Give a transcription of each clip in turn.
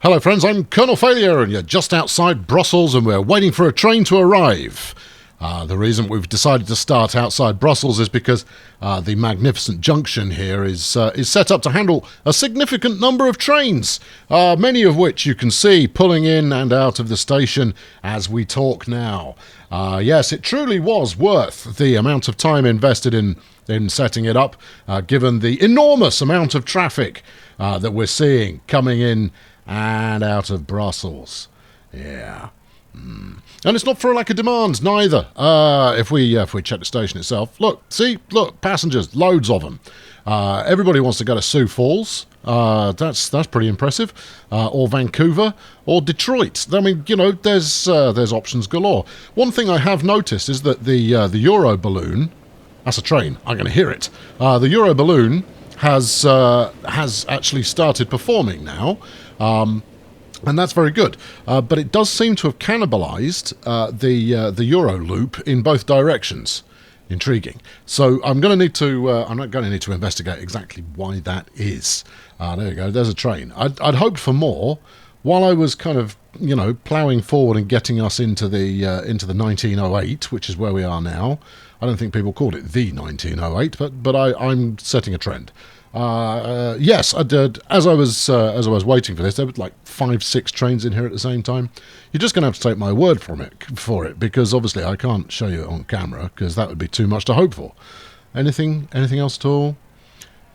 Hello friends, I'm Colonel Failure and you're just outside Brussels and we're waiting for a train to arrive. The reason we've decided to start outside Brussels is because the magnificent junction here is set up to handle a significant number of trains, many of which you can see pulling in and out of the station as we talk now. Yes, it truly was worth the amount of time invested in setting it up, given the enormous amount of traffic that we're seeing coming in and out of Brussels. Yeah. And it's not for a lack of demand, neither. If we check the station itself, look, passengers, loads of them. Everybody wants to go to Sioux Falls. That's pretty impressive. Or Vancouver, or Detroit. I mean, you know, there's options galore. One thing I have noticed is that the Euro balloon, that's a train. I'm going to hear it. The Euro balloon has actually started performing now. And that's very good, but it does seem to have cannibalized the Euro loop in both directions. Intriguing. So I'm not going to need to investigate exactly why that is. There you go. There's a train. I'd hoped for more. While I was kind of, you know, ploughing forward and getting us into the 1908, which is where we are now. I don't think people called it the 1908, but I'm setting a trend. Yes, I did. As I was waiting for this, there were like 5-6 trains in here at the same time. You're just going to have to take my word for it, because obviously I can't show you it on camera because that would be too much to hope for. Anything else at all?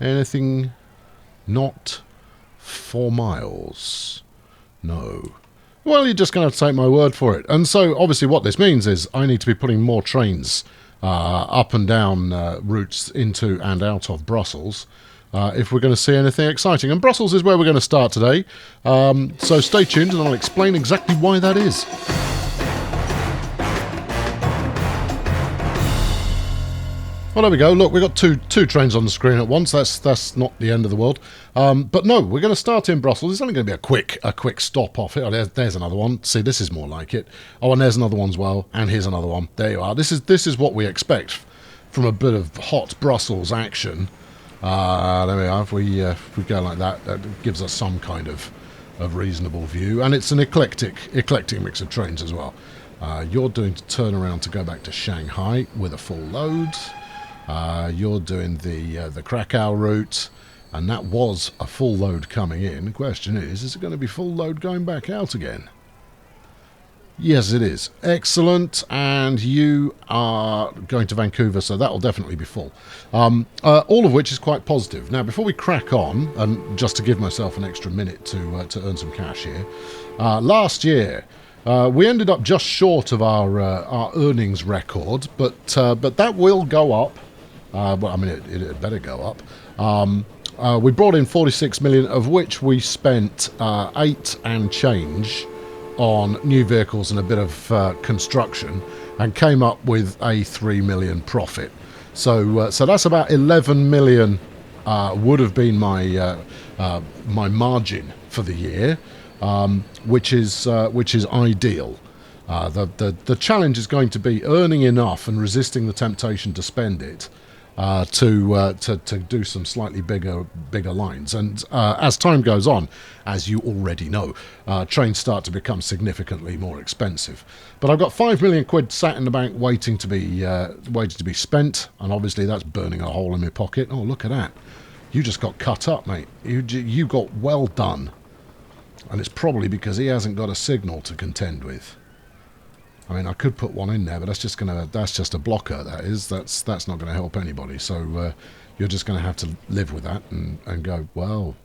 Anything? Not 4 miles. No. Well, you're just going to have to take my word for it. And so obviously what this means is I need to be putting more trains up and down routes into and out of Brussels. If we're going to see anything exciting. And Brussels is where we're going to start today. So stay tuned and I'll explain exactly why that is. Well, there we go. Look, we've got two trains on the screen at once. That's not the end of the world. But no, we're going to start in Brussels. It's only going to be a quick stop off it. Oh, there's another one. See, this is more like it. Oh, and there's another one as well. And here's another one. There you are. This is what we expect from a bit of hot Brussels action. There we are. If we go like that, that gives us some kind of reasonable view, and it's an eclectic mix of trains as well. You're doing to turn around to go back to Shanghai with a full load. You're doing the Krakow route, and that was a full load coming in. The question is it going to be full load going back out again? Yes, it is. Excellent. And you are going to Vancouver, so that will definitely be full. All of which is quite positive. Now, before we crack on, and just to give myself an extra minute to earn some cash here, last year we ended up just short of our earnings record, but that will go up. Well, I mean, it better go up. We brought in 46 million, of which we spent 8 and change on new vehicles and a bit of construction, and came up with a 3 million profit. So that's about 11 million would have been my margin for the year, which is ideal. The challenge is going to be earning enough and resisting the temptation to spend it to do some slightly bigger lines. And as time goes on, as you already know, trains start to become significantly more expensive. But I've got 5 million quid sat in the bank waiting to be spent, and obviously that's burning a hole in my pocket. Oh, look at that! You just got cut up, mate. You got well done, and it's probably because he hasn't got a signal to contend with. I mean, I could put one in there, but that's just a blocker. That's not going to help anybody. So you're just going to have to live with that and go, well,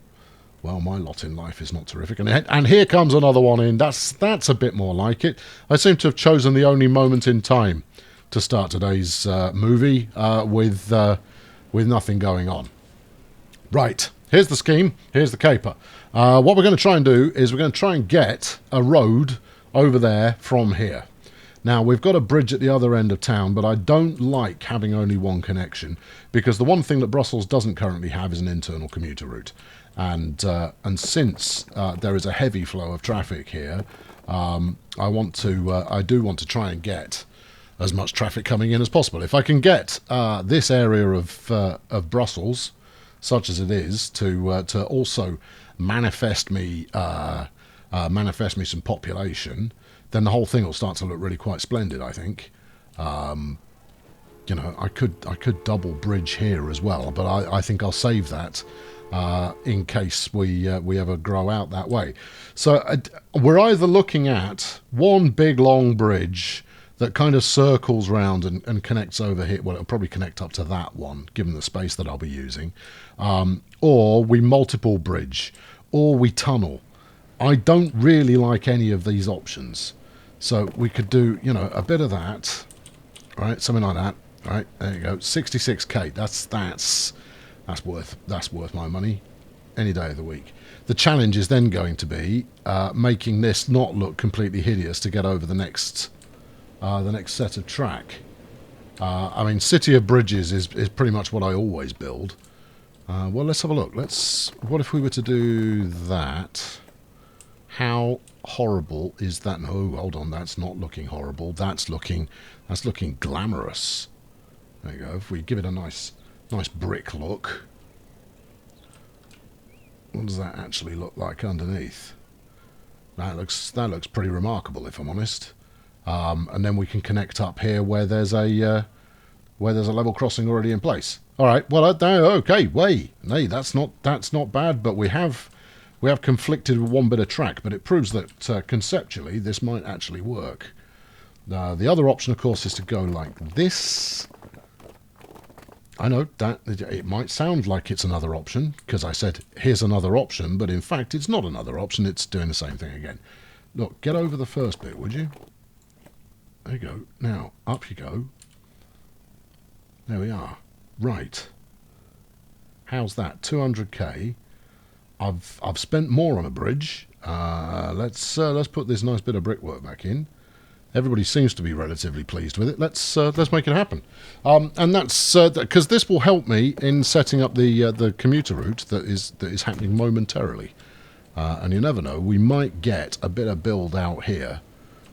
my lot in life is not terrific. And here comes another one in. That's a bit more like it. I seem to have chosen the only moment in time to start today's movie with nothing going on. Right, here's the scheme. Here's the caper. What we're going to try and do is we're going to try and get a road over there from here. Now, we've got a bridge at the other end of town, but I don't like having only one connection, because the one thing that Brussels doesn't currently have is an internal commuter route. And since there is a heavy flow of traffic here, I do want to try and get as much traffic coming in as possible. If I can get this area of Brussels, such as it is, to also manifest me manifest me some population, then the whole thing will start to look really quite splendid, I think. You know, I could double bridge here as well, but I think I'll save that in case we ever grow out that way. So we're either looking at one big long bridge that kind of circles round and connects over here. Well, it'll probably connect up to that one, given the space that I'll be using. Or we multiple bridge, or we tunnel. I don't really like any of these options. So we could do, you know, a bit of that, right? Something like that, right? There you go. 66k. That's worth my money any day of the week. The challenge is then going to be making this not look completely hideous to get over the next set of track. I mean, City of Bridges is pretty much what I always build. Well, let's have a look. What if we were to do that? How horrible is that? No, hold on, that's not looking horrible. That's looking glamorous. There you go. If we give it a nice brick look, what does that actually look like underneath? That looks pretty remarkable, if I'm honest. And then we can connect up here where there's a level crossing already in place. All right. Well, okay. Hey, that's not bad. But we have conflicted with one bit of track, but it proves that conceptually this might actually work. The other option, of course, is to go like this. I know that it might sound like it's another option because I said here's another option, but in fact it's not another option. It's doing the same thing again. Look, get over the first bit, would you? There you go. Now up you go. There we are. Right. How's that? 200k. I've spent more on a bridge. Let's put this nice bit of brickwork back in. Everybody seems to be relatively pleased with it. Let's make it happen. And that's because this will help me in setting up the commuter route that is happening momentarily. And you never know, we might get a bit of build out here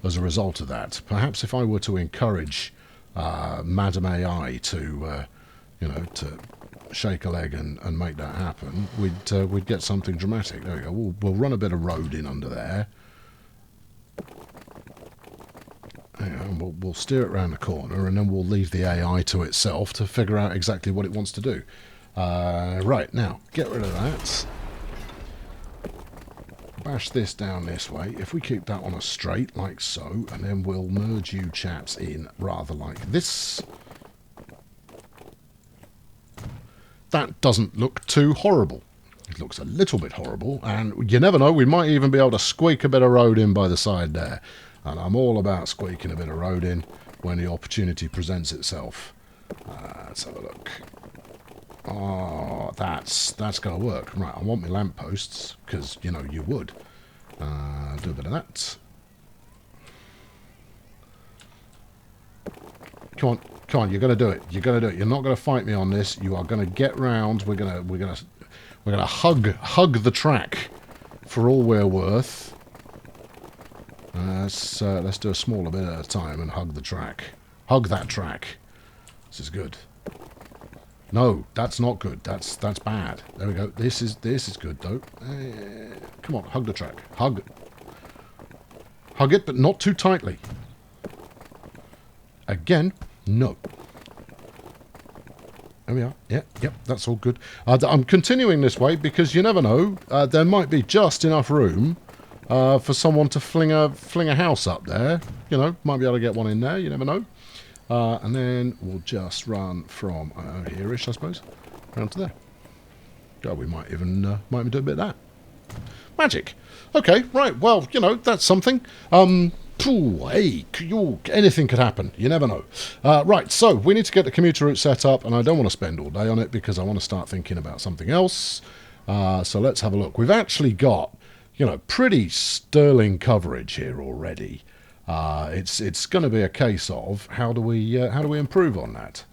as a result of that. Perhaps if I were to encourage Madam AI to shake a leg and make that happen, we'd get something dramatic. There we go. We'll run a bit of road in under there. And we'll steer it around the corner, and then we'll leave the AI to itself to figure out exactly what it wants to do. Right, now, get rid of that. Bash this down this way. If we keep that on a straight, like so, and then we'll merge you chaps in rather like this. That doesn't look too horrible. It looks a little bit horrible, and you never know, we might even be able to squeak a bit of road in by the side there. And I'm all about squeaking a bit of road in when the opportunity presents itself. Let's have a look. Oh, that's going to work. Right, I want my lampposts, because, you know, you would. Do a bit of that. Come on, you're going to do it. You're going to do it. You're not going to fight me on this. You are going to get round. We're going to hug the track for all we're worth. Let's do a smaller bit at a time and hug the track. Hug that track. This is good. No, that's not good. That's bad. There we go. This is good though. Come on, hug the track. Hug it, but not too tightly. Again, no. There we are. Yep, that's all good. I'm continuing this way because you never know. There might be just enough room for someone to fling a house up there. You know, might be able to get one in there. You never know. And then we'll just run from here-ish, I suppose, around to there. God, we might even do a bit of that. Magic. Okay, right. Well, you know, that's something. Hey, anything could happen. You never know. Right, so we need to get the commuter route set up, and I don't want to spend all day on it because I want to start thinking about something else. So let's have a look. We've actually got, you know, pretty sterling coverage here already. It's going to be a case of how do we improve on that.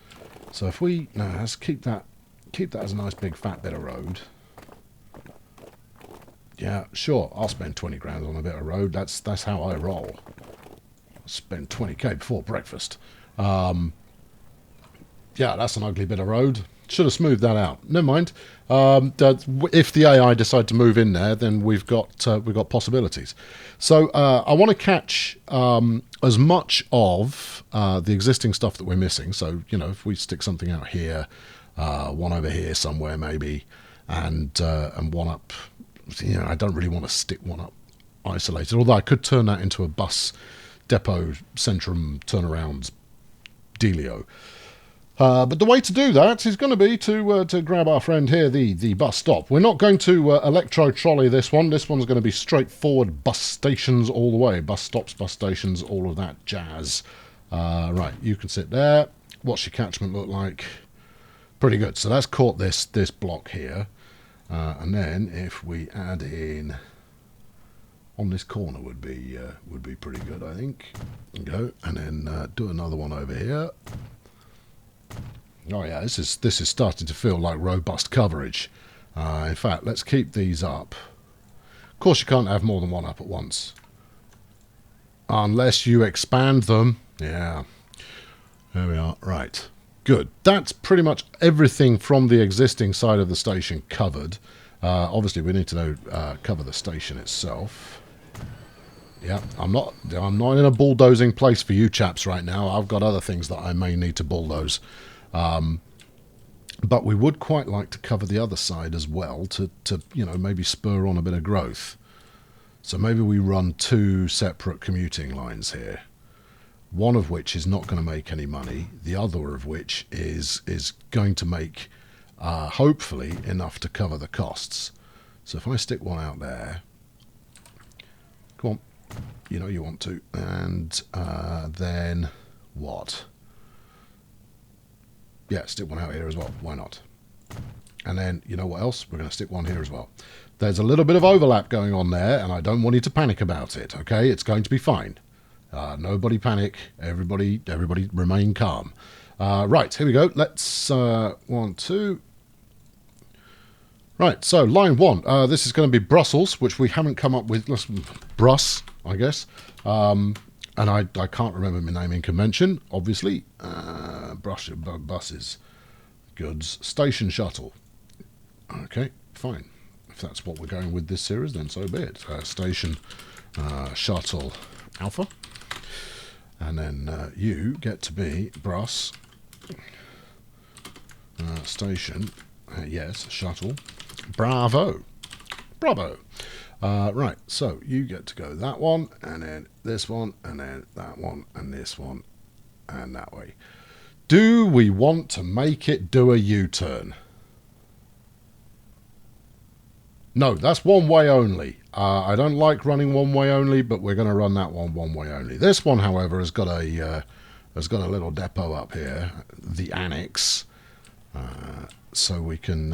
So if let's keep that as a nice big fat bit of road. Yeah, sure, I'll spend 20 grand on a bit of road. That's how I roll. I'll spend 20k before breakfast. Yeah, that's an ugly bit of road. Should have smoothed that out. Never mind. If the AI decide to move in there, then we've got possibilities. So I want to catch as much of the existing stuff that we're missing. So if we stick something out here, one over here somewhere maybe, and one up. I don't really want to stick one up isolated. Although I could turn that into a bus depot centrum turnaround dealio. But the way to do that is going to be to grab our friend here, the bus stop. We're not going to electro trolley this one. This one's going to be straightforward bus stations all the way. Bus stops, bus stations, all of that jazz. Right, you can sit there. What's your catchment look like? Pretty good. So that's caught this block here. And then if we add in on this corner would be pretty good, I think. Go and then do another one over here. Oh yeah, this is starting to feel like robust coverage. In fact, let's keep these up. Of course, you can't have more than one up at once, unless you expand them. Yeah, there we are. Right, good. That's pretty much everything from the existing side of the station covered. Obviously, we need to cover the station itself. Yeah, I'm not in a bulldozing place for you chaps right now. I've got other things that I may need to bulldoze. But we would quite like to cover the other side as well to maybe spur on a bit of growth. So maybe we run two separate commuting lines here. One of which is not going to make any money. The other of which is going to make, hopefully, enough to cover the costs. So if I stick one out there, come on, you want to, and then what? Yeah, stick one out here as well. Why not? And then, you know what else? We're going to stick one here as well. There's a little bit of overlap going on there, and I don't want you to panic about it, okay? It's going to be fine. Nobody panic. Everybody remain calm. Right, here we go. Let's, 1, 2. Right, so line 1. This is going to be Brussels, which we haven't come up with. Listen, Bruss, I guess. And I can't remember my naming convention, obviously. Buses. Goods. Station shuttle. Okay, fine. If that's what we're going with this series, then so be it. Station shuttle alpha. And then you get to be Bruss. Station. Yes, shuttle. Bravo. Bravo. Right, so you get to go that one, and then this one, and then that one, and this one, and that way. Do we want to make it do a U-turn? No, that's one way only. I don't like running one way only, but we're going to run that one way only. This one, however, has got a little depot up here, the annex, so we can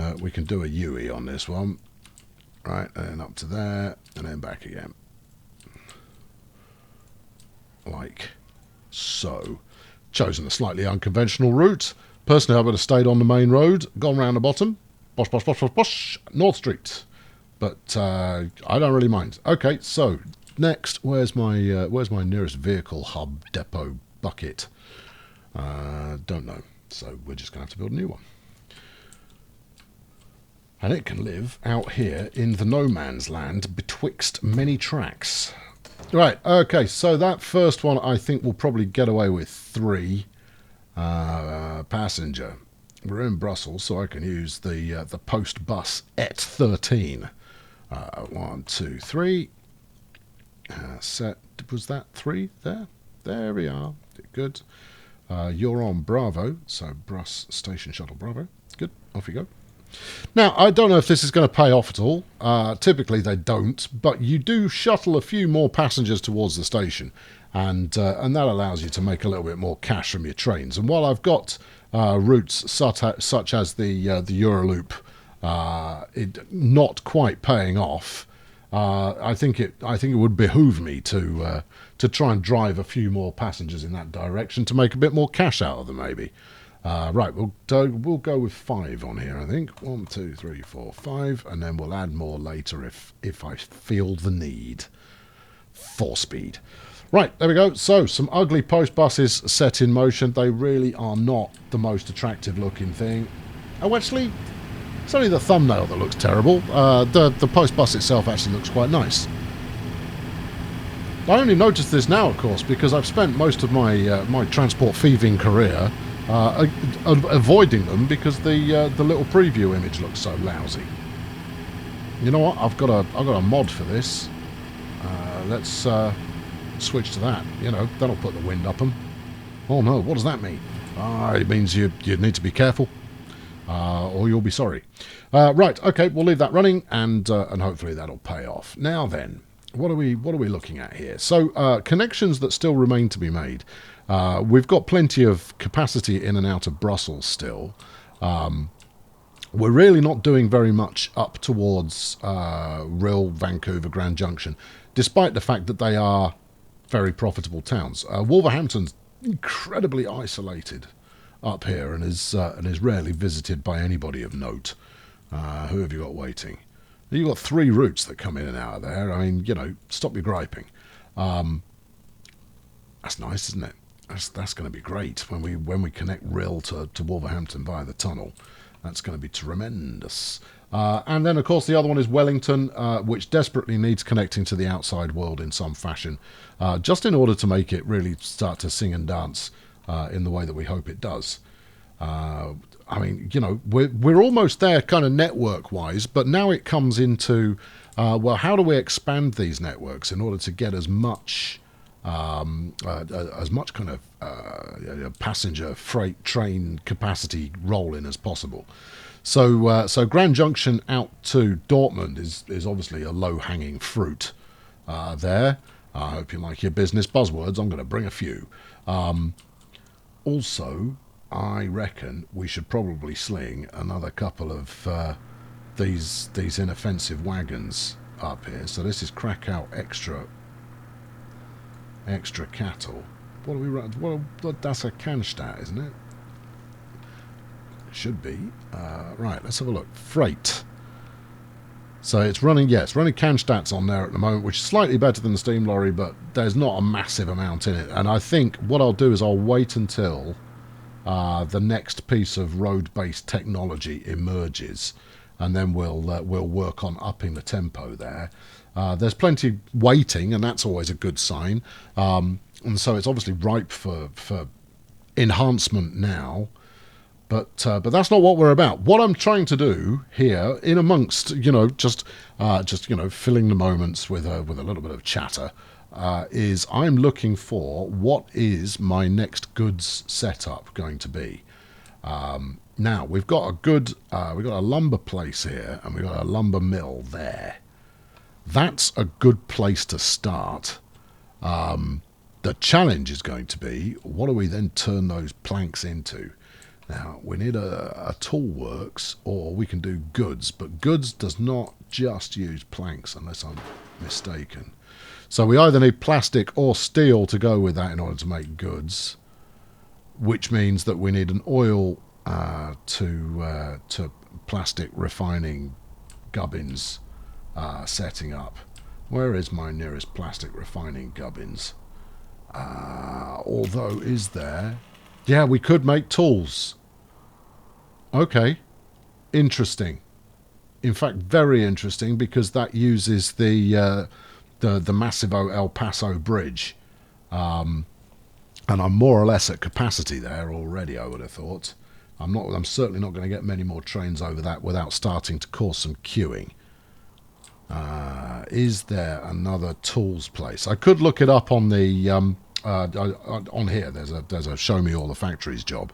do a UE on this one. Right, and up to there, and then back again. Like so. Chosen a slightly unconventional route. Personally, I would have stayed on the main road, gone round the bottom, bosh, bosh, bosh, bosh, bosh, North Street. But I don't really mind. Okay, so next, where's my nearest vehicle hub depot bucket? Don't know. So we're just going to have to build a new one. And it can live out here in the no man's land betwixt many tracks. Right, okay, so that first one I think we'll probably get away with 3 passenger. We're in Brussels, so I can use the post bus at 13. 1, 2, 3. Set, was that 3 there? There we are. Good. You're on Bravo, so Bruss Station Shuttle Bravo. Good, off you go. Now, I don't know if this is going to pay off at all. Typically they don't, but you do shuttle a few more passengers towards the station, and that allows you to make a little bit more cash from your trains. And while I've got routes such as the Euroloop not quite paying off, I think it would behoove me to try and drive a few more passengers in that direction to make a bit more cash out of them, maybe. Right, we'll go with 5 on here, I think. 1, 2, 3, 4, 5, and then we'll add more later if I feel the need. 4 speed. Right, there we go. So, some ugly post buses set in motion. They really are not the most attractive looking thing. Oh, actually, it's only the thumbnail that looks terrible. The post bus itself actually looks quite nice. I only noticed this now, of course, because I've spent most of my my transport thieving career avoiding them because the little preview image looks so lousy. You know what? I've got a mod for this. Let's switch to that. You know, that'll put the wind up them. Oh no, what does that mean? It means you need to be careful, or you'll be sorry. Right, okay, we'll leave that running, and hopefully that'll pay off. Now then, what are we looking at here? So connections that still remain to be made. We've got plenty of capacity in and out of Brussels still. We're really not doing very much up towards Rhyl, Vancouver, Grand Junction, despite the fact that they are very profitable towns. Wolverhampton's incredibly isolated up here and is rarely visited by anybody of note. Who have you got waiting? You've got 3 routes that come in and out of there. I mean, you know, stop your griping. That's nice, isn't it? That's going to be great when we connect Rhyl to Wolverhampton via the tunnel. That's going to be tremendous. And then, of course, the other one is Wellington, which desperately needs connecting to the outside world in some fashion, just in order to make it really start to sing and dance in the way that we hope it does. I mean, you know, we're almost there kind of network-wise, but now it comes into, well, how do we expand these networks in order to get as much kind of passenger freight train capacity rolling as possible. So Grand Junction out to Dortmund is obviously a low-hanging fruit there. I hope you like your business buzzwords. I'm going to bring a few. Also, I reckon we should probably sling another couple of these inoffensive wagons up here. So this is Krakow extra cattle. What are we running? Well, that's a Cannstatt, isn't it? Should be. Right, let's have a look. Freight. So it's running, yes, running Cannstatts on there at the moment, which is slightly better than the steam lorry, but there's not a massive amount in it. And I think what I'll do is I'll wait until the next piece of road-based technology emerges, and then we'll work on upping the tempo there. There's plenty waiting, and that's always a good sign. And so it's obviously ripe for enhancement now. But that's not what we're about. What I'm trying to do here, in amongst, you know, just filling the moments with a little bit of chatter, is I'm looking for what is my next goods setup going to be. Now we've got we've got a lumber place here, and we've got a lumber mill there. That's a good place to start. The challenge is going to be, what do we then turn those planks into? Now, we need a tool works, or we can do goods, but goods does not just use planks, unless I'm mistaken. So we either need plastic or steel to go with that in order to make goods, which means that we need an oil to plastic refining gubbins setting up. Where is my nearest plastic refining gubbins? Although, is there... Yeah, we could make tools. Okay. Interesting. In fact, very interesting, because that uses the Massivo El Paso bridge. And I'm more or less at capacity there already, I would have thought. I'm certainly not going to get many more trains over that without starting to cause some queuing. Is there another tools place? I could look it up on the... on here, there's a show me all the factories job,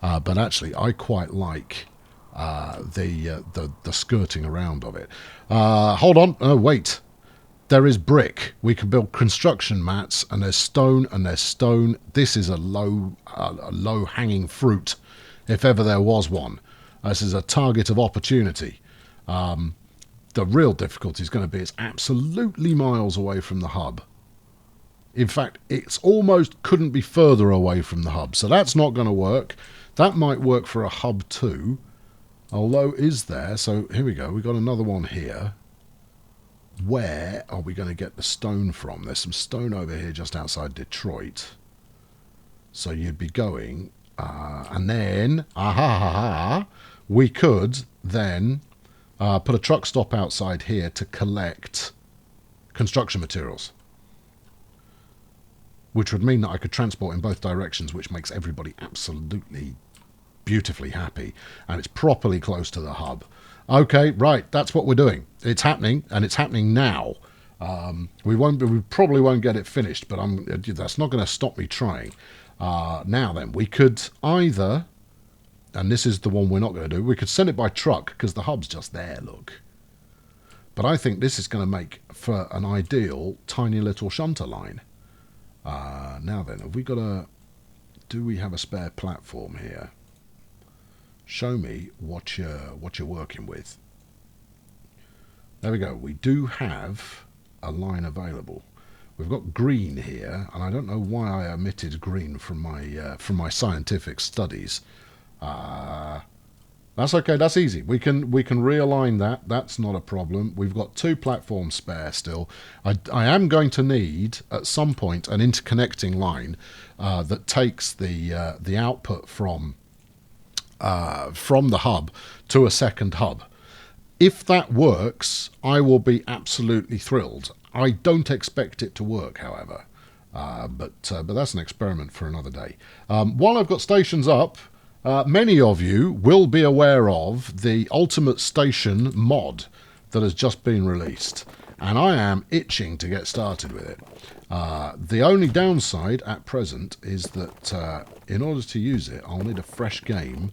but actually I quite like the skirting around of it. Hold on, oh wait, there is brick. We can build construction mats, and there's stone, and there's stone. This is a low hanging fruit, if ever there was one. This is a target of opportunity. The real difficulty is going to be it's absolutely miles away from the hub. In fact, it's almost couldn't be further away from the hub. So that's not going to work. That might work for a hub too. Although, is there... So, here we go. We've got another one here. Where are we going to get the stone from? There's some stone over here just outside Detroit. So you'd be going... and then... we could then put a truck stop outside here to collect construction materials, which would mean that I could transport in both directions, which makes everybody absolutely beautifully happy, and it's properly close to the hub. Okay, right, that's what we're doing. It's happening, and it's happening now. We probably won't get it finished, but that's not going to stop me trying. Now then, we could either, and this is the one we're not going to do, we could send it by truck, because the hub's just there, look. But I think this is going to make for an ideal tiny little shunter line. Now then, have we got do we have a spare platform here? Show me what you're working with. There we go. We do have a line available. We've got green here, and I don't know why I omitted green from my scientific studies. That's okay. That's easy. We can realign that. That's not a problem. We've got 2 platforms spare still. I am going to need at some point an interconnecting line that takes the output from the hub to a second hub. If that works, I will be absolutely thrilled. I don't expect it to work, however, but that's an experiment for another day. While I've got stations up, many of you will be aware of the Ultimate Station mod that has just been released, and I am itching to get started with it. The only downside at present is that in order to use it, I'll need a fresh game,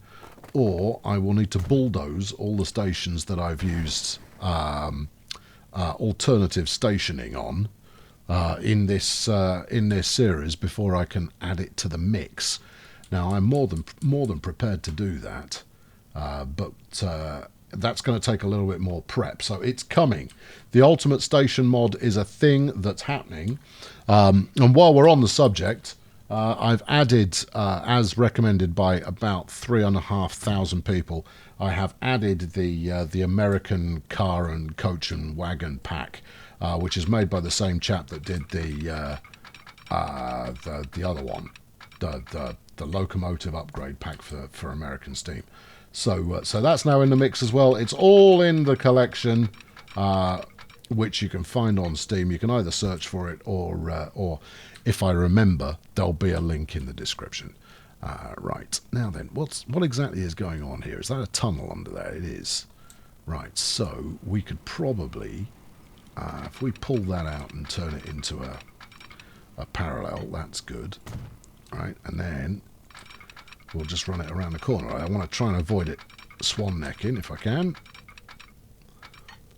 or I will need to bulldoze all the stations that I've used alternative stationing on in this series before I can add it to the mix. Now, I'm more than prepared to do that, but that's going to take a little bit more prep. So it's coming. The Ultimate Station mod is a thing that's happening. And while we're on the subject, I've added, as recommended by about 3,500 people, I have added the American car and coach and wagon pack, which is made by the same chap that did the other one, the locomotive upgrade pack for American Steam. So that's now in the mix as well. It's all in the collection, which you can find on Steam. You can either search for it or if I remember, there'll be a link in the description. Right, now then, what exactly is going on here? Is that a tunnel under there? It is. Right, so we could probably, if we pull that out and turn it into a parallel, that's good. Right, and then we'll just run it around the corner. I want to try and avoid it swan necking if I can.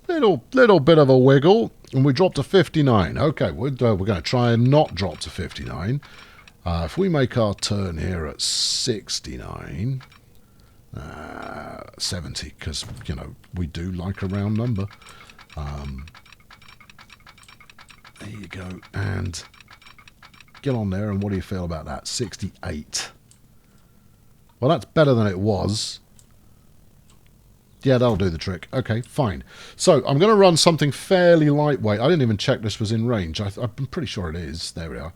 Little bit of a wiggle, and we drop to 59. Okay, we're going to try and not drop to 59. If we make our turn here at 69, 70, because, you know, we do like a round number. There you go, and get on there, and what do you feel about that? 68. Well, that's better than it was. Yeah, that'll do the trick. Okay, fine. So I'm going to run something fairly lightweight. I didn't even check this was in range. I'm pretty sure it is. There we are.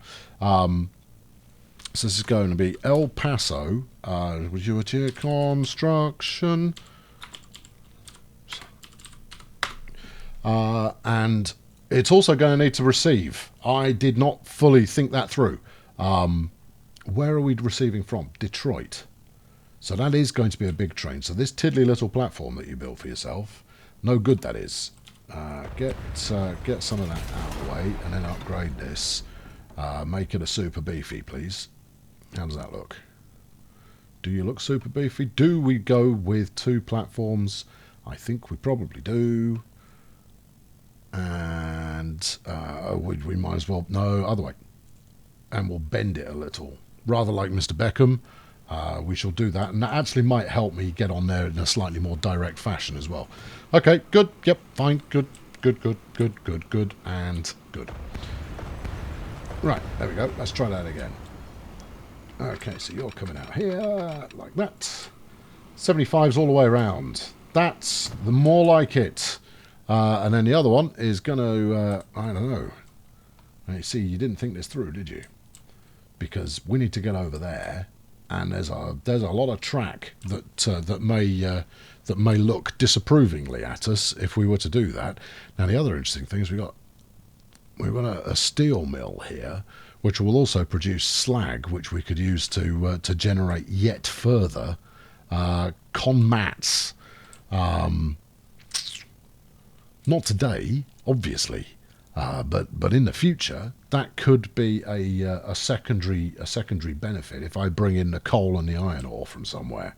So this is going to be El Paso. Would you construction? And it's also going to need to receive. I did not fully think that through. Where are we receiving from? Detroit. So that is going to be a big train. So this tiddly little platform that you built for yourself, no good that is. Get some of that out of the way and then upgrade this. Make it a super beefy, please. How does that look? Do you look super beefy? Do we go with 2 platforms? I think we probably do. And we might as well... No, other way. And we'll bend it a little. Rather like Mr. Beckham. We shall do that, and that actually might help me get on there in a slightly more direct fashion as well. Okay, good, yep, fine, good, and good. Right, there we go, let's try that again. Okay, so you're coming out here, like that. 75's all the way around. That's the more like it. And then the other one is going to, I don't know. You see, you didn't think this through, did you? Because we need to get over there. and there's a lot of track that may look disapprovingly at us if we were to do that. Now the other interesting thing is we've got a steel mill here, which will also produce slag, which we could use to generate yet further con mats. Not today, obviously, but in the future that could be a secondary benefit if I bring in the coal and the iron ore from somewhere.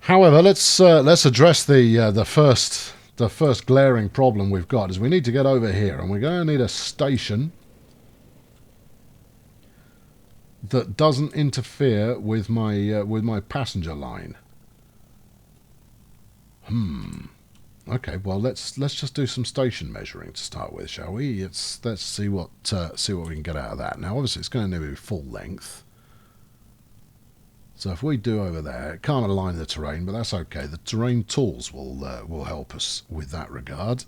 However, let's address the first glaring problem we've got. Is we need to get over here, and we're going to need a station that doesn't interfere with my passenger line. Okay, well let's just do some station measuring to start with, shall we? Let's see what we can get out of that. Now, obviously, it's going to be full length. So if we do over there, it can't align the terrain, but that's okay. The terrain tools will help us with that regard.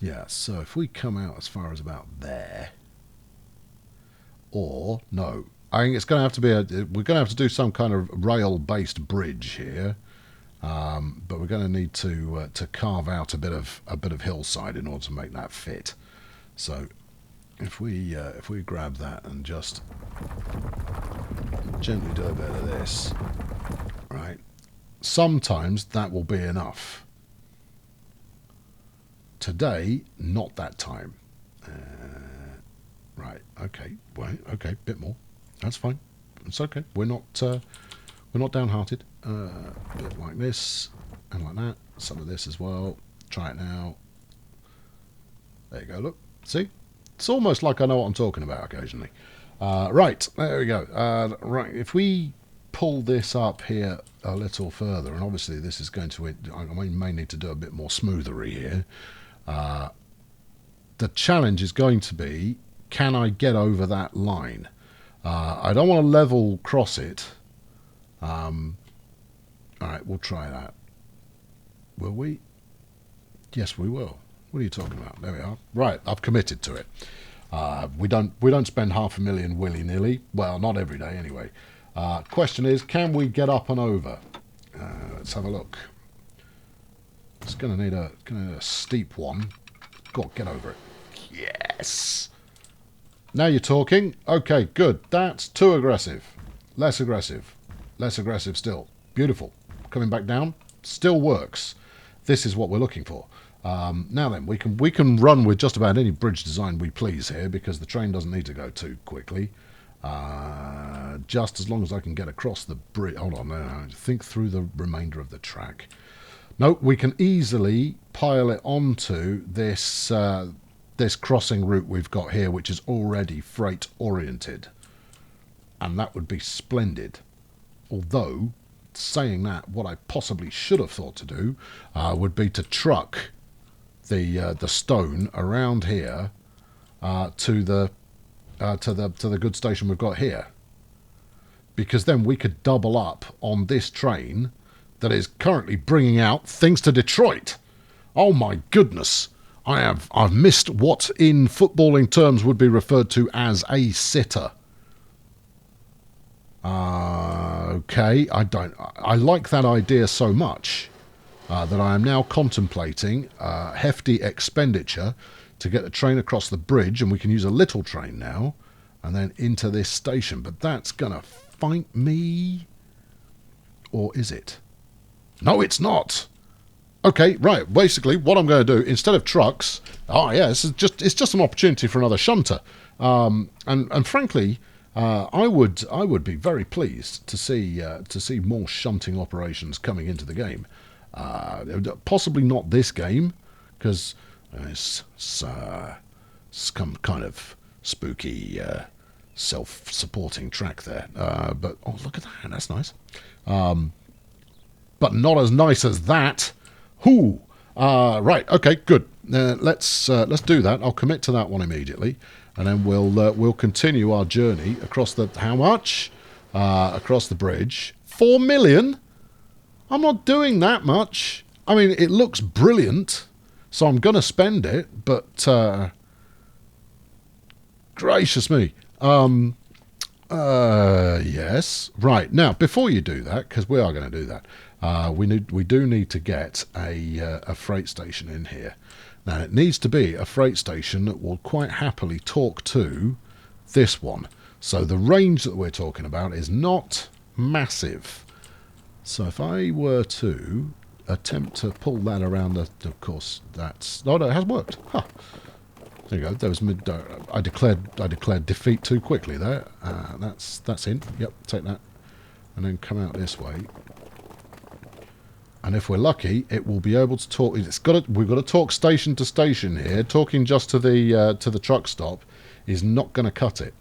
Yeah. So if we come out as far as about there, or no, I think it's going to have to be we're going to have to do some kind of rail-based bridge here. But we're going to need to carve out a bit of hillside in order to make that fit. So if we grab that and just gently do a bit of this, right? Sometimes that will be enough. Today, not that time. Right? Okay. Well, okay. Bit more. That's fine. It's okay. We're not downhearted. A bit like this and like that. Some of this as well. Try it now. There you go. Look. See? It's almost like I know what I'm talking about occasionally. Right. There we go. Right. If we pull this up here a little further, and obviously this is going to... I may need to do a bit more smoothery here. The challenge is going to be, can I get over that line? I don't want to level cross it. Alright, we'll try that. Will we? Yes, we will. What are you talking about? There we are. Right, I've committed to it. We don't spend $500,000 willy-nilly. Well, not every day anyway. Question is, can we get up and over? Let's have a look. It's going to need a steep one. Go on, get over it. Yes! Now you're talking. Okay, good. That's too aggressive. Less aggressive. Less aggressive still. Beautiful. Coming back down. Still works. This is what we're looking for. Now then, we can run with just about any bridge design we please here, because the train doesn't need to go too quickly. Just as long as I can get across the bridge. Hold on, no, think through the remainder of the track. No, we can easily pile it onto this this crossing route we've got here, which is already freight oriented, and that would be splendid. Although, saying that, what I possibly should have thought to do would be to truck the stone around here to the good station we've got here, because then we could double up on this train that is currently bringing out things to Detroit. Oh my goodness! I've missed what in footballing terms would be referred to as a sitter. Okay, I like that idea so much that I am now contemplating hefty expenditure to get the train across the bridge, and we can use a little train now and then into this station. But that's gonna fight me, or is it? No, it's not. Okay, right. Basically, what I'm going to do instead of trucks, it's just an opportunity for another shunter. And frankly, I would be very pleased to see more shunting operations coming into the game. Possibly not this game, because it's some kind of spooky self-supporting track there. But oh, look at that. That's nice. But not as nice as that. Whoo! Right. Okay. Good. Let's do that. I'll commit to that one immediately, and then we'll continue our journey across the how much? Across the bridge. 4 million. I'm not doing that much. I mean, it looks brilliant, so I'm gonna spend it. But Gracious me. Yes. Right. Now, before you do that, because we are going to do that, we do need to get a freight station in here. Now, it needs to be a freight station that will quite happily talk to this one. So the range that we're talking about is not massive. So if I were to attempt to pull that around, of course, that's... Oh, no, it has worked. Huh. There you go. There was I declared defeat too quickly there. That's in. Yep, take that, and then come out this way. And if we're lucky, it will be able to talk. We've got to talk station to station here. Talking just to the truck stop is not going to cut it.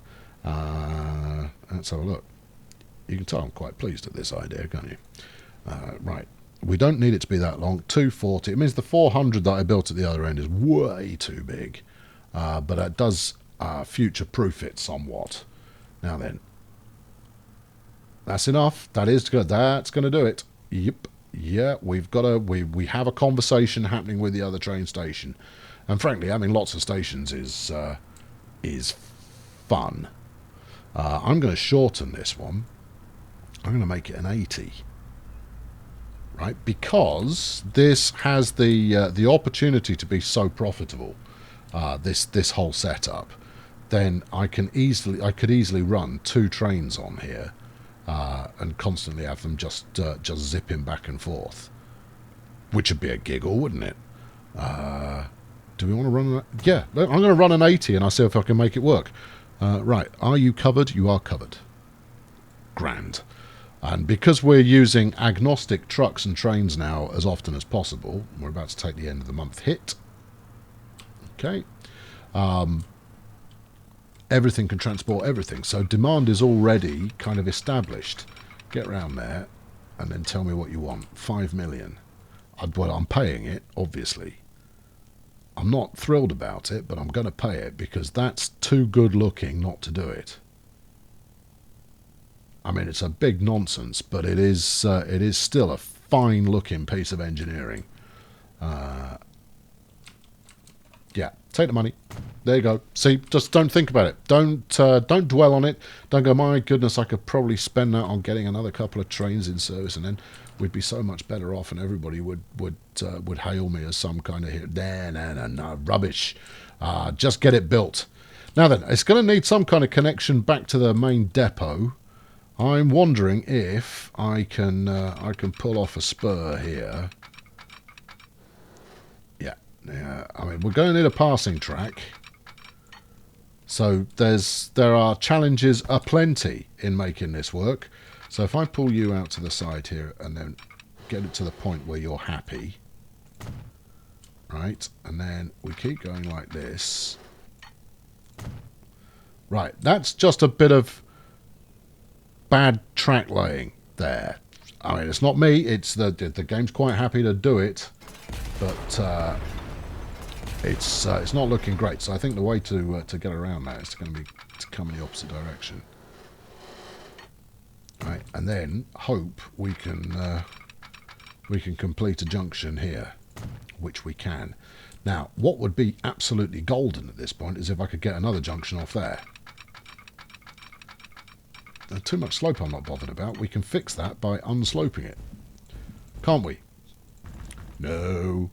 Let's have a look. You can tell I'm quite pleased at this idea, can't you? Right. We don't need it to be that long. 240. It means the 400 that I built at the other end is way too big. But that does future-proof it somewhat. Now then, that's enough. That's going to do it. Yep. Yeah, we've got we have a conversation happening with the other train station, and frankly, having lots of stations is fun. I'm going to shorten this one. I'm going to make it an 80. Right, because this has the opportunity to be so profitable. This whole setup, then I could easily run 2 trains on here, and constantly have them just zipping back and forth, which would be a giggle, wouldn't it? Do we want to run? Yeah, I'm going to run an 80, and I'll see if I can make it work. Right, are you covered? You are covered. Grand. And because we're using agnostic trucks and trains now as often as possible, we're about to take the end of the month hit. Okay. Everything can transport everything. So demand is already kind of established. Get around there and then tell me what you want. 5 million. Well, I'm paying it, obviously. I'm not thrilled about it, but I'm going to pay it because that's too good looking not to do it. I mean, it's a big nonsense, but it is still a fine looking piece of engineering. Yeah, take the money. There you go. See, just don't think about it. Don't dwell on it. Don't go, my goodness, I could probably spend that on getting another couple of trains in service, and then we'd be so much better off, and everybody would hail me as some kind of hero. No, rubbish. Just get it built. Now then, it's going to need some kind of connection back to the main depot. I'm wondering if I can pull off a spur here. Yeah, I mean, we're going to need a passing track. So there are challenges aplenty in making this work. So if I pull you out to the side here and then get it to the point where you're happy, right? And then we keep going like this. Right, that's just a bit of bad track laying there. I mean, it's not me. It's the game's quite happy to do it, but it's not looking great. So I think the way to get around that is going to be to come in the opposite direction, right? And then hope we can complete a junction here, which we can. Now, what would be absolutely golden at this point is if I could get another junction off there. Too much slope I'm not bothered about. We can fix that by unsloping it. Can't we? No.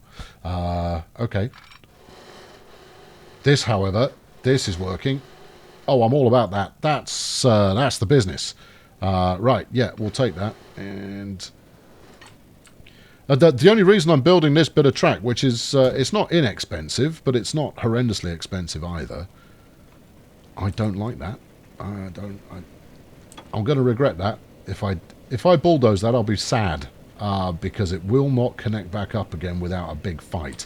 Okay. This, however, this is working. Oh, I'm all about that. That's the business. Right, yeah, we'll take that. And the only reason I'm building this bit of track, which is, it's not inexpensive, but it's not horrendously expensive either. I don't like that. I'm going to regret that. If I bulldoze that, I'll be sad, because it will not connect back up again without a big fight.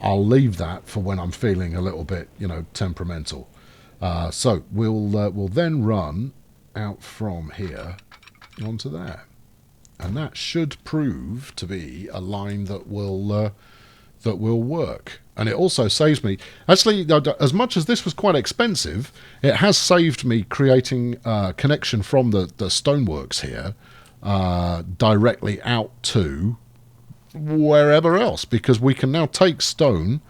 I'll leave that for when I'm feeling a little bit, temperamental. So we'll then run out from here onto there, and that should prove to be a line that will work. And it also saves me, actually, as much as this was quite expensive, it has saved me creating a connection from the stoneworks here directly out to wherever else, because we can now take stone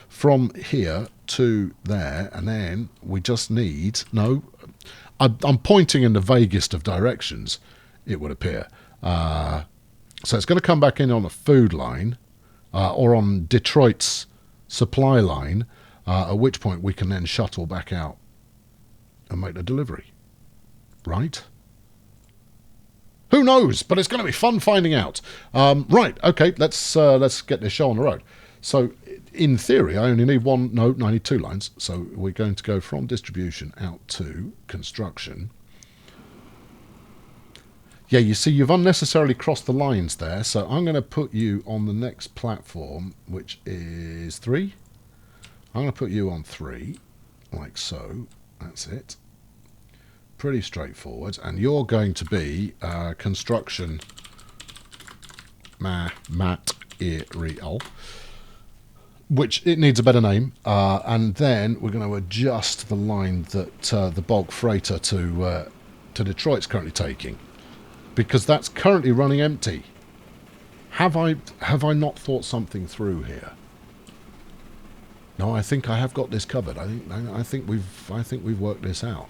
from here to there, and then we just need... No, I'm pointing in the vaguest of directions, it would appear. So it's going to come back in on a food line, or on Detroit's supply line, at which point we can then shuttle back out and make the delivery. Right? Who knows? But it's going to be fun finding out. Right, okay, let's get this show on the road. So, in theory, I only need one... No, I need 2 lines. So we're going to go from distribution out to construction. Yeah, you see, you've unnecessarily crossed the lines there. So I'm going to put you on the next platform, which is 3. I'm going to put you on 3, like so. That's it. Pretty straightforward. And you're going to be construction material, which it needs a better name. And then we're going to adjust the line that the bulk freighter to Detroit's currently taking, because that's currently running empty. Have I not thought something through here? No, I think I have got this covered. I think we've worked this out.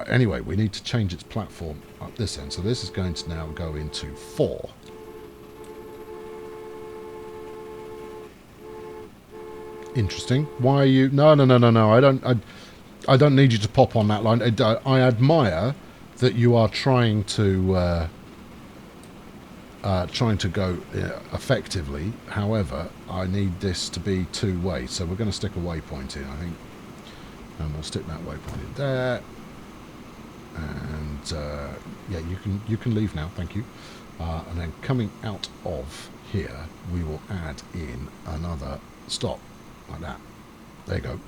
Anyway, we need to change its platform up this end. So this is going to now go into 4. Interesting. Why are you... No. I don't need you to pop on that line. I admire that you are trying to go effectively. However, I need this to be 2-way. So we're going to stick a waypoint in, I think. And we'll stick that waypoint in there. And yeah, you can leave now, thank you. And then coming out of here, we will add in another stop, like that. There you go.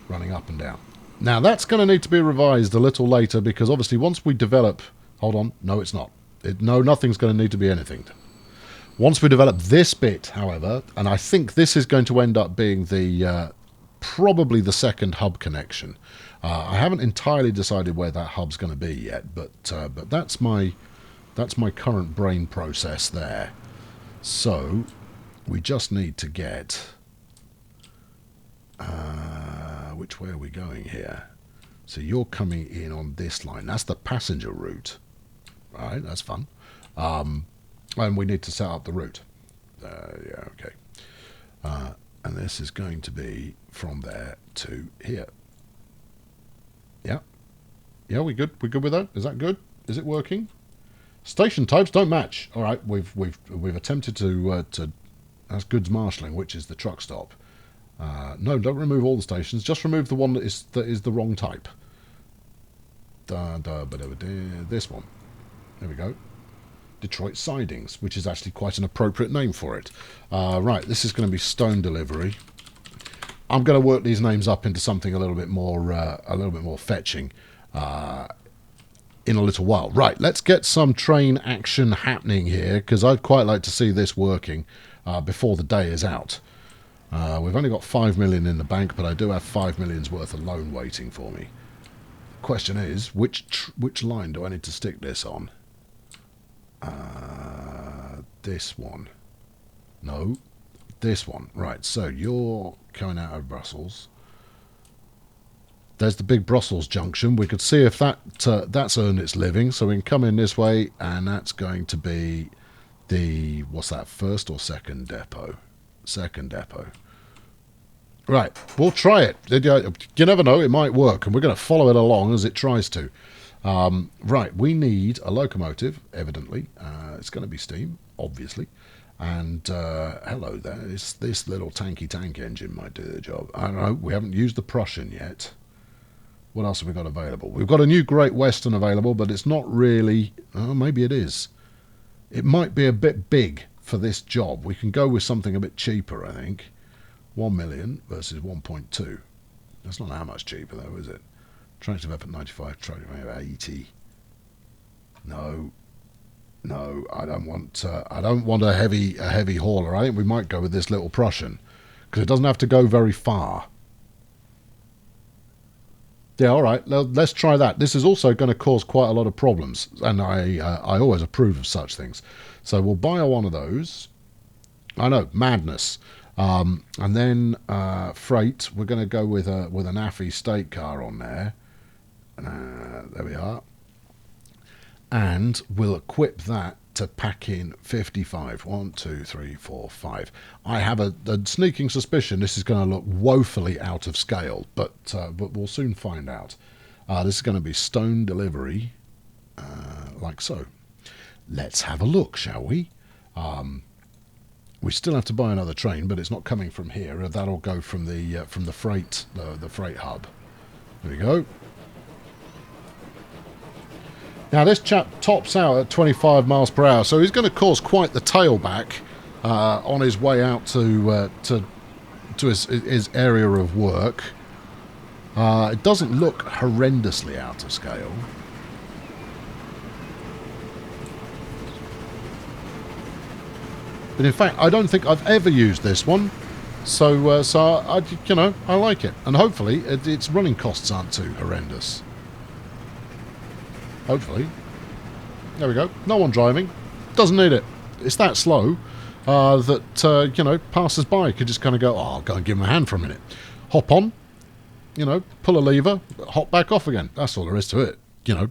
Running up and down. Now, that's going to need to be revised a little later, because obviously once we develop... Hold on. No, it's not. No, nothing's going to need to be anything. Once we develop this bit, however, and I think this is going to end up being the... probably the second hub connection. I haven't entirely decided where that hub's going to be yet, but that's my current brain process there. So we just need to get which way are we going here? So you're coming in on this line. That's the passenger route. All right, that's fun. And we need to set up the route. Yeah, okay. And this is going to be from there to here. Yeah. Yeah, we good? We good with that? Is that good? Is it working? Station types don't match. All right, we've attempted to that's goods marshalling, which is the truck stop. No, don't remove all the stations. Just remove the one that is the wrong type. This one. There we go. Detroit Sidings, which is actually quite an appropriate name for it. Right, this is going to be stone delivery. I'm going to work these names up into something a little bit more fetching in a little while. Right, let's get some train action happening here, because I'd quite like to see this working before the day is out. We've only got 5 million in the bank, but I do have 5 million's worth of loan waiting for me. Question is, which line do I need to stick this on? This one. No, this one. Right, so you're coming out of Brussels. There's the big Brussels junction. We could see if that's earned its living. So we can come in this way, and that's going to be the, what's that, first or second depot? Second depot. Right, we'll try it. You never know, it might work, and we're going to follow it along as it tries to. Right, we need a locomotive, evidently. It's going to be steam, obviously. And hello there, this little tanky tank engine might do the job. I don't know, we haven't used the Prussian yet. What else have we got available? We've got a new Great Western available, but it's not really... Oh, maybe it is. It might be a bit big for this job. We can go with something a bit cheaper, I think. 1 million versus 1.2. That's not that much cheaper, though, is it? Tractive effort 95, tractive effort 80. No, I don't want a heavy hauler. I think we might go with this little Prussian, because it doesn't have to go very far. Yeah, all right. Let's try that. This is also going to cause quite a lot of problems, and I always approve of such things. So we'll buy one of those. I know, madness. And then freight, we're going to go with an AFI state car on there. There we are. And we'll equip that to pack in 55. 1, 2, 3, 4, 5. I have a sneaking suspicion this is going to look woefully out of scale, but we'll soon find out. This is going to be stone delivery, like so. Let's have a look, shall we? We still have to buy another train, but it's not coming from here. That'll go from the freight hub. There we go. Now this chap tops out at 25 miles per hour, so he's going to cause quite the tailback on his way out to his area of work. It doesn't look horrendously out of scale. But in fact, I don't think I've ever used this one, so I like it, and hopefully its running costs aren't too horrendous. Hopefully. There we go. No one driving. Doesn't need it. It's that slow that passers-by could just kind of go, oh, I'll go and give him a hand for a minute. Hop on, pull a lever, hop back off again. That's all there is to it.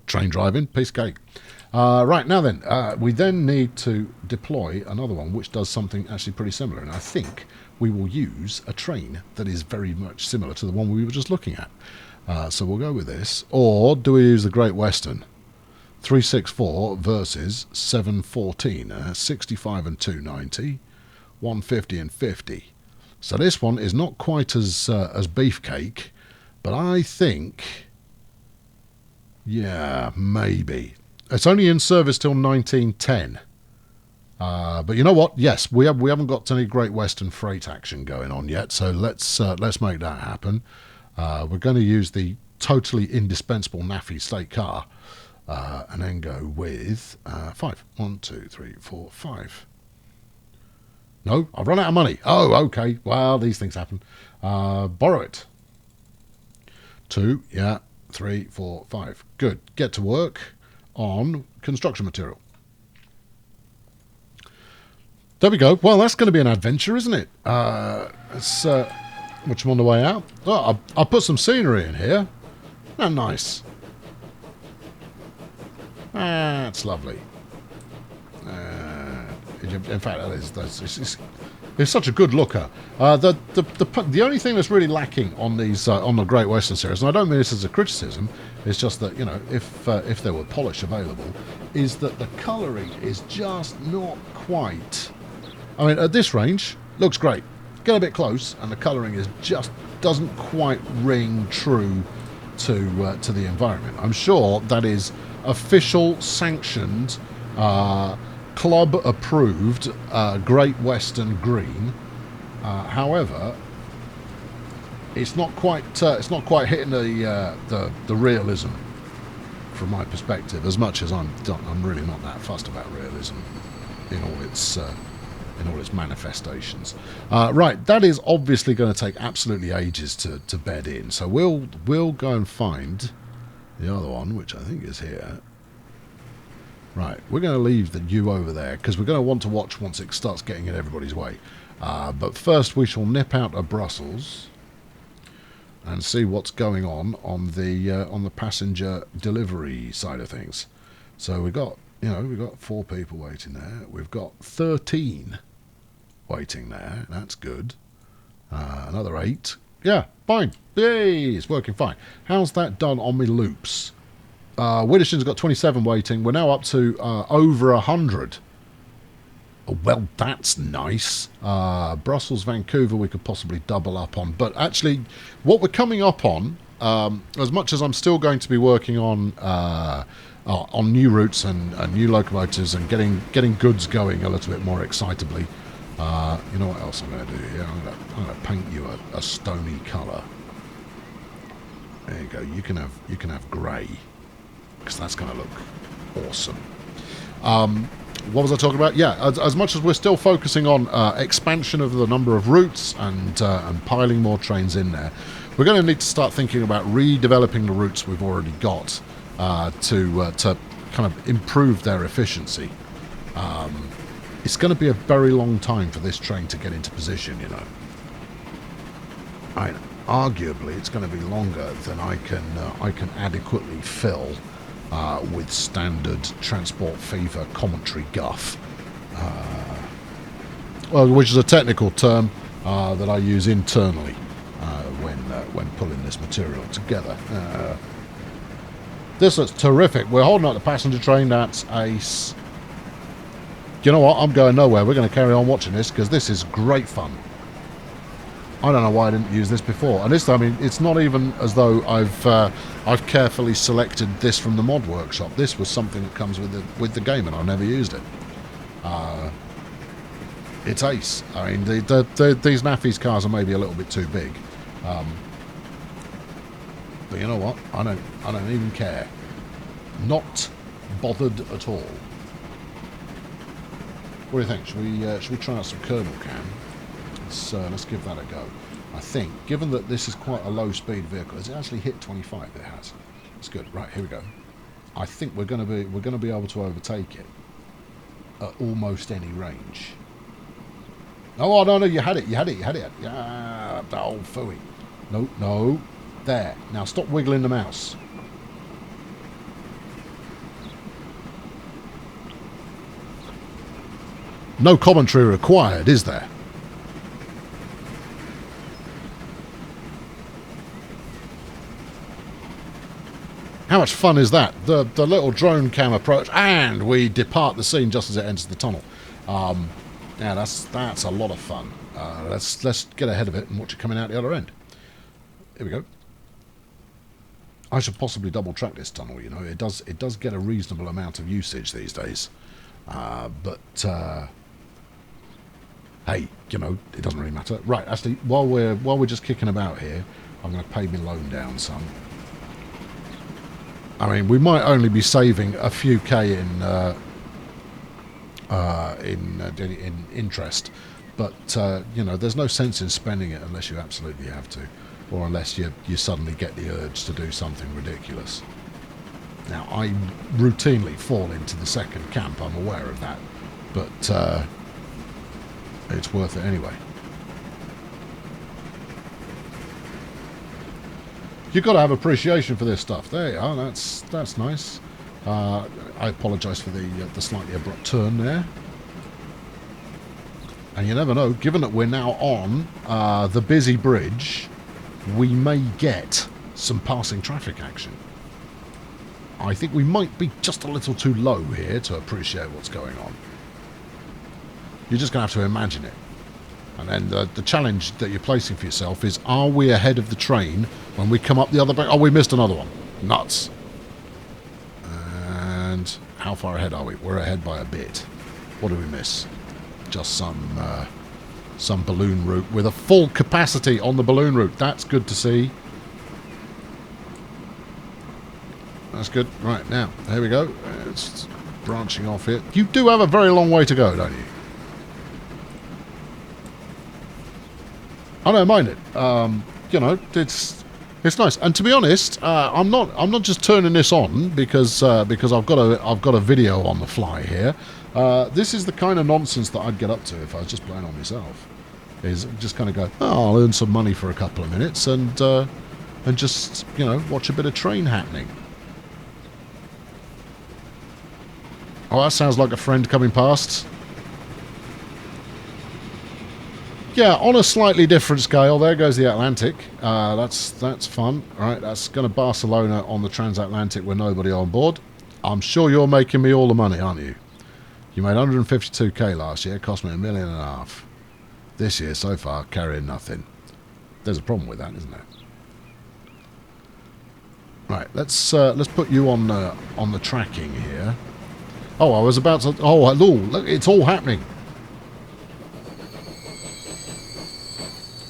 Train driving, piece of cake. Right, now then, we then need to deploy another one which does something actually pretty similar, and I think we will use a train that is very much similar to the one we were just looking at. So we'll go with this. Or do we use the Great Western? 364 versus 714, 65 and 290, 150 and 50. So this one is not quite as beefcake, but I think, yeah, maybe. It's only in service till 1910. But you know what? Yes, we haven't got any Great Western freight action going on yet, so let's make that happen. We're going to use the totally indispensable NAFI state car. And then go with 5. 1, 2, 3, 4, 5. No, I've run out of money. Oh, okay. Well, these things happen. Borrow it. 2, yeah. 3, 4, 5. Good. Get to work on construction material. There we go. Well, that's going to be an adventure, isn't it? It's much on the way out. Oh, I'll put some scenery in here. Oh, nice. That's lovely. In fact, it's such a good looker. The only thing that's really lacking on these on the Great Western series, and I don't mean this as a criticism, it's just that if there were polish available, is that the colouring is just not quite. I mean, at this range, looks great. Get a bit close, and the colouring is just doesn't quite ring true to the environment. I'm sure that is official, sanctioned, club approved Great Western green. However, it's not quite hitting the realism from my perspective. As much as I'm really not that fussed about realism in all its manifestations. Right, that is obviously going to take absolutely ages to bed in. So we'll go and find the other one, which I think is here. Right, we're going to leave the U over there because we're going to want to watch once it starts getting in everybody's way. But first we shall nip out of Brussels and see what's going on the passenger delivery side of things. So we've got 4 people waiting there. We've got 13 waiting there. That's good. Another 8. Yeah, fine. Yay, it's working fine. How's that done on my loops? Widdershton's got 27 waiting. We're now up to over 100. Oh, well, that's nice. Brussels, Vancouver, we could possibly double up on. But actually, what we're coming up on, as much as I'm still going to be working on new routes and new locomotives and getting goods going a little bit more excitably, you know what else I'm going to do here? I'm going to paint you a stony colour. There you go. You can have grey, because that's going to look awesome. What was I talking about? Yeah, as much as we're still focusing on expansion of the number of routes and piling more trains in there, we're going to need to start thinking about redeveloping the routes we've already got to kind of improve their efficiency. It's going to be a very long time for this train to get into position, you know. Arguably, it's going to be longer than I can adequately fill with standard transport fever commentary guff, well, which is a technical term that I use internally when pulling this material together. This looks terrific. We're holding up the passenger train. That's ace. You know what? I'm going nowhere. We're going to carry on watching this because this is great fun. I don't know why I didn't use this before. And this time, I mean, it's not even as though I've carefully selected this from the mod workshop. This was something that comes with the game, and I've never used it. It's ace. I mean, these Naffy's cars are maybe a little bit too big, but you know what? I don't even care. Not bothered at all. What do you think? Should we try out some kernel cam? Let's give that a go. I think, given that this is quite a low-speed vehicle, has it actually hit 25? It has. It's good. Right, here we go. I think we're going to be able to overtake it at almost any range. Oh no, you had it. Yeah, oh phooey. No. There. Now stop wiggling the mouse. No commentary required, is there? How much fun is that? The little drone cam approach, and we depart the scene just as it enters the tunnel. Yeah, that's a lot of fun. Let's get ahead of it and watch it coming out the other end. Here we go. I should possibly double track this tunnel. You know, it does get a reasonable amount of usage these days. But hey, you know, it doesn't really matter. Right, actually, while we're just kicking about here, I'm going to pay my loan down some. I mean, we might only be saving a few K in interest, but you know, there's no sense in spending it unless you absolutely have to, or unless you suddenly get the urge to do something ridiculous. Now, I routinely fall into the second camp. I'm aware of that, but it's worth it anyway. You've got to have appreciation for this stuff. There you are. That's nice. I apologise for the slightly abrupt turn there. And you never know, given that we're now on the busy bridge, we may get some passing traffic action. I think we might be just a little too low here to appreciate what's going on. You're just going to have to imagine it. And then the challenge that you're placing for yourself is, are we ahead of the train when we come up the other back? Oh, we missed another one. Nuts. And how far ahead are we? We're ahead by a bit. What do we miss? Just some balloon route with a full capacity on the balloon route. That's good to see. That's good. Right, now, here we go. It's branching off here. You do have a very long way to go, don't you? I don't mind it. You know, it's nice. And to be honest, I'm not just turning this on because I've got a video on the fly here. This is the kind of nonsense that I'd get up to if I was just playing on myself. Is just kind of go, oh, I'll earn some money for a couple of minutes and just, you know, watch a bit of train happening. Oh, that sounds like a friend coming past. Yeah, on a slightly different scale, there goes the Atlantic. That's fun. All right, that's going to Barcelona on the transatlantic with nobody on board. I'm sure you're making me all the money, aren't you? You made 152k last year, cost me $1.5 million. This year, so far, carrying nothing. There's a problem with that, isn't there? Right, let's put you on the tracking here. Oh, I was about to. Oh, look, it's all happening.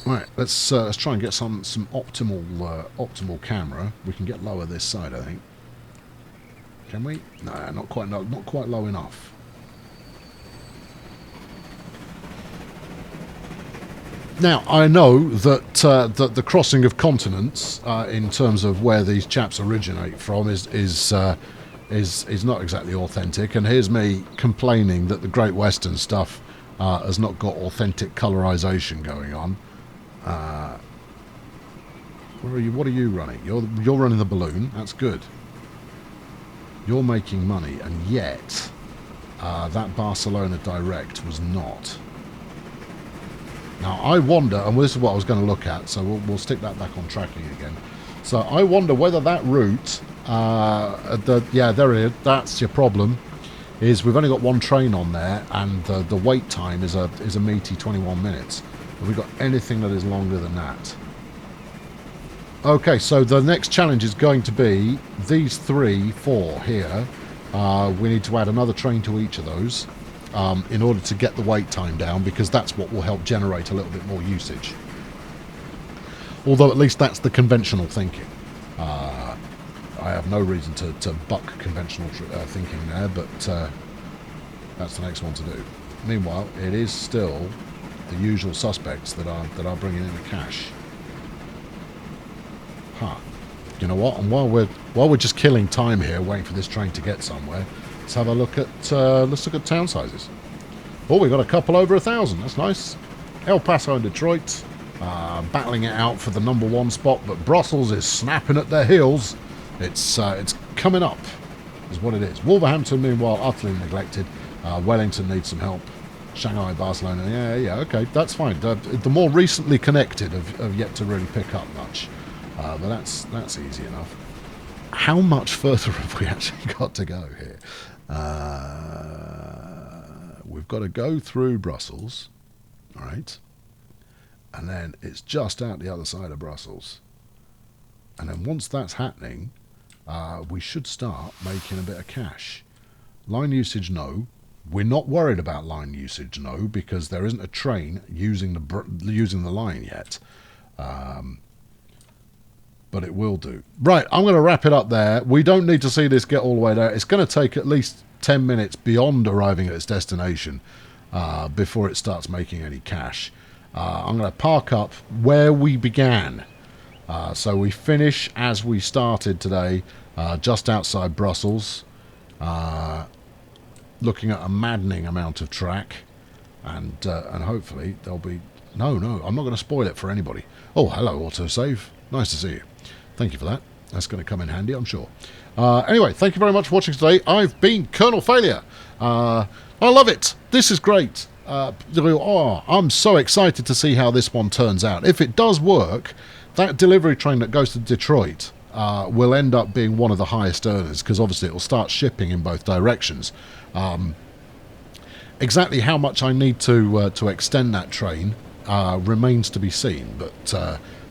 Right, let's try and get some optimal camera. We can get lower this side, I think. Can we? No, not quite low enough. Now, I know that the crossing of continents, in terms of where these chaps originate from, is is not exactly authentic, and here's me complaining that the Great Western stuff has not got authentic colorization going on. Where are you? What are you running? You're running the balloon. That's good. You're making money, and yet that Barcelona direct was not. Now I wonder, and this is what I was going to look at, so we'll stick that back on tracking again. So I wonder whether that route, yeah, there it is. That's your problem. Is we've only got one train on there, and the wait time is a meaty 21 minutes. Have we got anything that is longer than that? Okay, so the next challenge is going to be these 4 here. We need to add another train to each of those in order to get the wait time down, because that's what will help generate a little bit more usage. Although at least that's the conventional thinking. I have no reason to buck conventional thinking there, but that's the next one to do. Meanwhile, it is still the usual suspects that are bringing in the cash. Huh. You know what? And while we're just killing time here, waiting for this train to get somewhere, let's have a look at town sizes. Oh, we got a couple over 1,000. That's nice. El Paso and Detroit battling it out for the #1 spot, but Brussels is snapping at their heels. It's coming up, is what it is. Wolverhampton, meanwhile, utterly neglected. Wellington needs some help. Shanghai, Barcelona, yeah, okay, that's fine. The more recently connected have yet to really pick up much. But that's easy enough. How much further have we actually got to go here? We've got to go through Brussels, all right, and then it's just out the other side of Brussels. And then once that's happening, we should start making a bit of cash. Line usage, no. We're not worried about line usage, no, because there isn't a train using the line yet. But it will do. Right, I'm going to wrap it up there. We don't need to see this get all the way there. It's going to take at least 10 minutes beyond arriving at its destination before it starts making any cash. I'm going to park up where we began. So we finish as we started today, just outside Brussels, looking at a maddening amount of track, and hopefully there'll be... No, I'm not going to spoil it for anybody. Oh, hello, autosave. Nice to see you. Thank you for that. That's going to come in handy, I'm sure. Anyway, thank you very much for watching today. I've been Colonel Failure. I love it. This is great. I'm so excited to see how this one turns out. If it does work, that delivery train that goes to Detroit will end up being one of the highest earners, because obviously it will start shipping in both directions. Exactly how much I need to extend that train remains to be seen,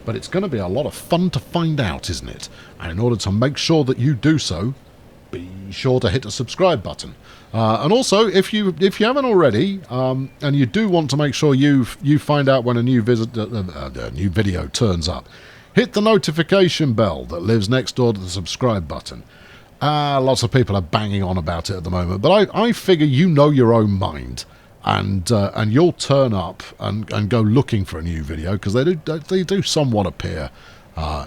but it's going to be a lot of fun to find out, isn't it? And in order to make sure that you do so, be sure to hit the subscribe button. And also, if you haven't already, and you do want to make sure you find out when a new video turns up, hit the notification bell that lives next door to the subscribe button. Lots of people are banging on about it at the moment, but I figure you know your own mind. And you'll turn up and go looking for a new video, because they do somewhat appear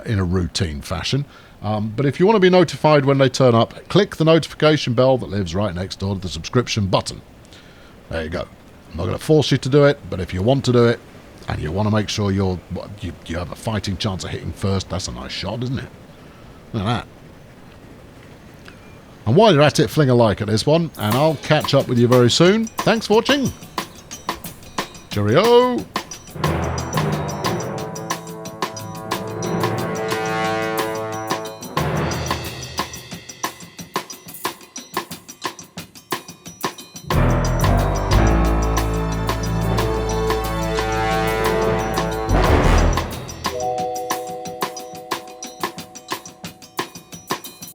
in a routine fashion. But if you want to be notified when they turn up, click the notification bell that lives right next door to the subscription button. There you go. I'm not going to force you to do it, but if you want to do it, and you want to make sure you have a fighting chance of hitting first, that's a nice shot, isn't it? Look at that. And while you're at it, fling a like at this one, and I'll catch up with you very soon. Thanks for watching. Cheerio.